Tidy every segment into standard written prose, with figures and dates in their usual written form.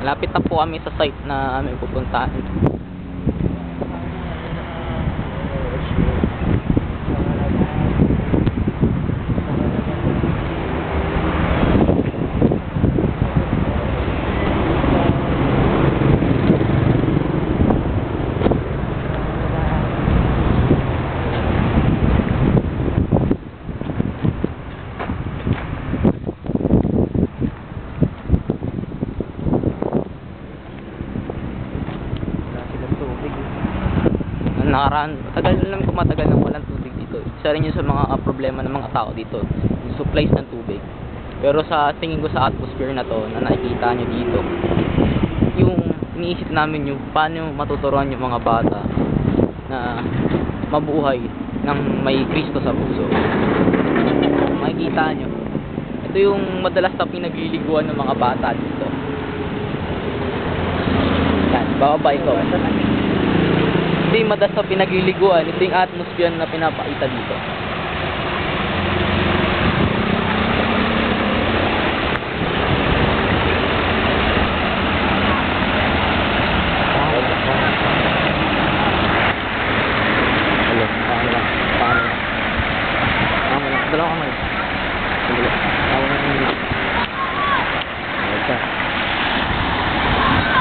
Lapit na po kami sa site na aming pupuntahan. Nakaraan, alam ko matagal nang walang tubig dito. Isa rin yun sa mga problema ng mga tao dito, yung supplies ng tubig. Pero sa tingin ko sa atmosphere na to, na nakikita nyo dito, yung iniisip namin yung paano matuturuan yung mga bata na mabuhay ng may Kristo sa puso. Makikita nyo, ito yung madalas na pinagliliguan ng mga bata dito. Yan, bababa ito. Ito yung madalas na pinagliliguan, ito yung atmosphere na pinapakita dito. Hello, paano lang? Dalawa kamay.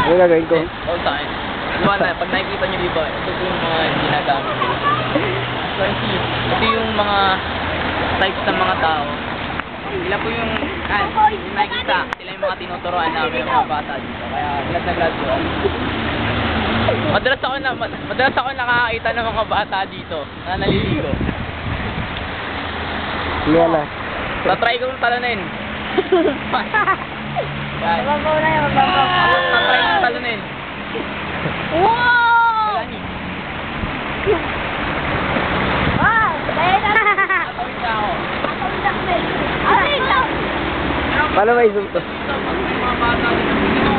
Ano gagawin ko? All time. Diba na, pag nakikita nyo diba, ito yung mga ginagamit. So, ito yung mga types ng mga tao. Sila po yung nakikita, sila yung mga tinuturoan namin ng mga bata dito. Kaya glad na glad ko. Madalas ako nakakita ng mga bata dito na naliligo. Yan na. Tatry kong talunin. Mababaw na yun, mababaw. Tatry kong talunin. Wow! Wow! Dahil na! Tatawid na ako. Tatawid na kami. Ay, ito! Paano may zoom to? Ito, pag may mga bata dito, hindi ako